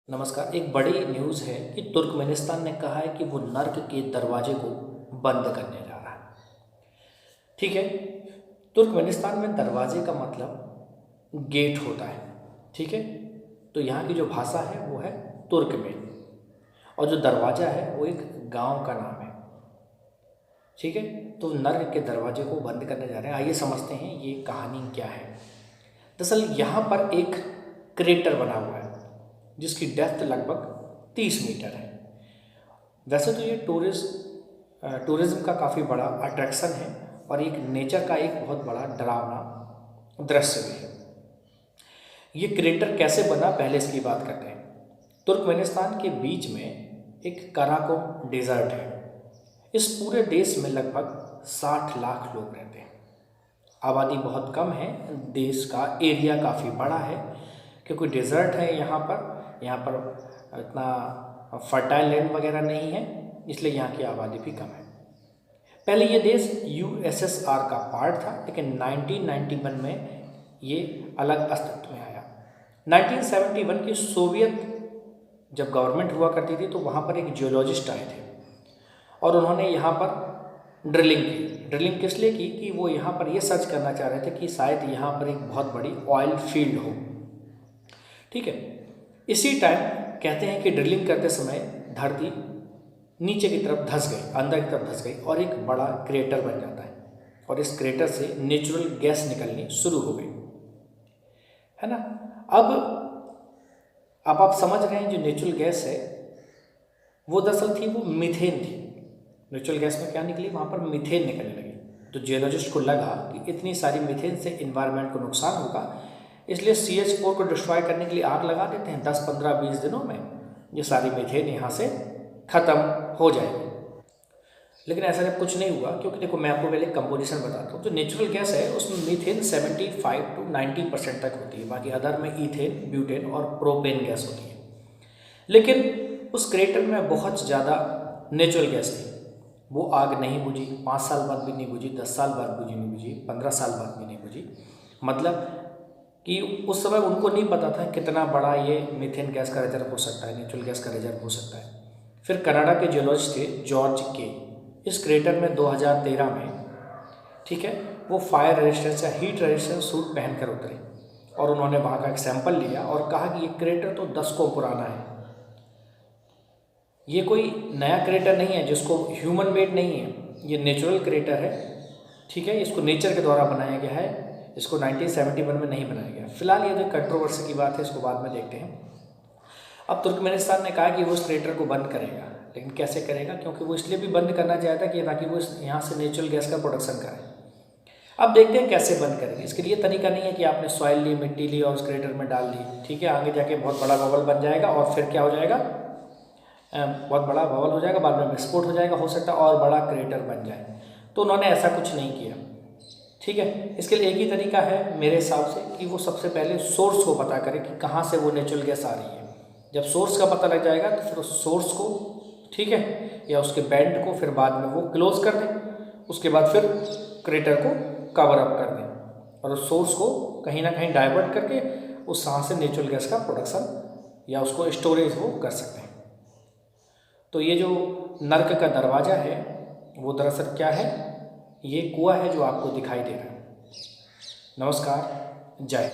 नमस्कार। एक बड़ी न्यूज़ है कि तुर्कमेनिस्तान ने कहा है कि वो नर्क के दरवाजे को बंद करने जा रहा है। ठीक है। तुर्कमेनिस्तान में दरवाजे का मतलब गेट होता है। ठीक है। तो यहाँ की जो भाषा है वो है तुर्कमेन, और जो दरवाज़ा है वो एक गांव का नाम है। ठीक है। तो नर्क के दरवाजे को बंद करने जा रहे हैं। आइए समझते हैं ये कहानी क्या है। दरअसल यहाँ पर एक क्रेटर बना हुआ है जिसकी डेप्थ लगभग 30 मीटर है। वैसे तो ये टूरिज़्म का काफ़ी बड़ा अट्रैक्शन है और एक नेचर का एक बहुत बड़ा डरावना दृश्य भी है। ये क्रेटर कैसे बना, पहले इसकी बात करते हैं। तुर्कमेनिस्तान के बीच में एक कराकोम डेजर्ट है। इस पूरे देश में लगभग 60 लाख लोग रहते हैं। आबादी बहुत कम है। देश का एरिया काफ़ी बड़ा है क्योंकि डेजर्ट है यहाँ पर इतना फर्टाइल लैंड वगैरह नहीं है, इसलिए यहाँ की आबादी भी कम है। पहले ये देश यूएसएसआर का पार्ट था, लेकिन 1991 में ये अलग अस्तित्व में आया। 1971 की सोवियत जब गवर्नमेंट हुआ करती थी तो वहाँ पर एक जियोलॉजिस्ट आए थे और उन्होंने यहाँ पर ड्रिलिंग की। ड्रिलिंग किस लिए की कि वो यहाँ पर ये सर्च करना चाह रहे थे कि शायद यहाँ पर एक बहुत बड़ी ऑयल फील्ड हो। ठीक है। इसी टाइम कहते हैं कि ड्रिलिंग करते समय धरती नीचे की तरफ धंस गई, अंदर की तरफ धंस गई और एक बड़ा क्रेटर बन जाता है और इस क्रेटर से नेचुरल गैस निकलनी शुरू हो गई, है ना। अब आप समझ रहे हैं जो नेचुरल गैस है वो दरअसल थी, वो मीथेन थी। नेचुरल गैस में क्या निकली, वहाँ पर मीथेन निकलने लगी। तो जियोलॉजिस्ट को लगा कि इतनी सारी मीथेन से इन्वायरमेंट को नुकसान होगा, इसलिए CH4 को डिस्ट्रॉय करने के लिए आग लगा देते हैं। 10, 15, 20 दिनों में ये सारी मीथेन यहाँ से ख़त्म हो जाएगी। लेकिन ऐसा जब कुछ नहीं हुआ, क्योंकि देखो मैं आपको पहले कंपोजिशन बताता हूँ। जो नेचुरल गैस है उसमें मीथेन 75 to 90% तक होती है, बाकी अदर में ईथेन, ब्यूटेन और प्रोपेन गैस होती है। लेकिन उस क्रेटर में बहुत ज़्यादा नेचुरल गैस थी, वो आग नहीं बुझी। 5 साल बाद भी नहीं बुझी, 10 साल बाद बुझी नहीं बुझी, 15 साल बाद भी नहीं बुझी। मतलब कि उस समय उनको नहीं पता था कितना बड़ा ये मीथेन गैस का रिजर्व हो सकता है, नेचुरल गैस का रिजर्व हो सकता है। फिर कनाडा के जियोलॉजिस्ट थे जॉर्ज के, इस क्रेटर में 2013 में, ठीक है, वो फायर रेजिस्टेंस या हीट रेजिस्टेंस सूट पहनकर उतरे और उन्होंने वहाँ का एक सैंपल लिया और कहा कि ये क्रेटर तो दशकों पुराना है, ये कोई नया क्रेटर नहीं है जिसको ह्यूमन मेड नहीं है, ये नेचुरल क्रेटर है। ठीक है। इसको नेचर के द्वारा बनाया गया है, इसको 1971 में नहीं बनाया गया। फिलहाल ये जो कंट्रोवर्सी की बात है इसको बाद में देखते हैं। अब तुर्कमेनिस्तान ने कहा कि वो उस क्रेटर को बंद करेगा, लेकिन कैसे करेगा, क्योंकि वो इसलिए भी बंद करना चाहता कि ताकि वो यहाँ से नेचुरल गैस का प्रोडक्शन करे। अब देखते हैं कैसे बंद करेंगे। इसके लिए तरीका नहीं है कि आपने सॉइल ली, मिट्टी ली और उस क्रेटर में डाल दी। ठीक है। आगे जाके बहुत बड़ा बबल बन जाएगा और फिर क्या हो जाएगा, बहुत बड़ा बबल हो जाएगा, बाद में विस्फोट हो जाएगा, हो सकता है और बड़ा क्रेटर बन जाए। तो उन्होंने ऐसा कुछ नहीं किया। ठीक है। इसके लिए एक ही तरीका है मेरे हिसाब से कि वो सबसे पहले सोर्स को पता करें कि कहाँ से वो नेचुरल गैस आ रही है। जब सोर्स का पता लग जाएगा तो फिर उस सोर्स को, ठीक है, या उसके बैंड को फिर बाद में वो क्लोज कर दें। उसके बाद फिर क्रेटर को कवर अप कर दें और उस सोर्स को कहीं ना कहीं डाइवर्ट करके उस यहाँ से नेचुरल गैस का प्रोडक्शन या उसको स्टोरेज वो कर सकते हैं। तो ये जो नर्क का दरवाज़ा है वो दरअसल क्या है, ये कुआं है जो आपको दिखाई दे रहा है। नमस्कार, जय।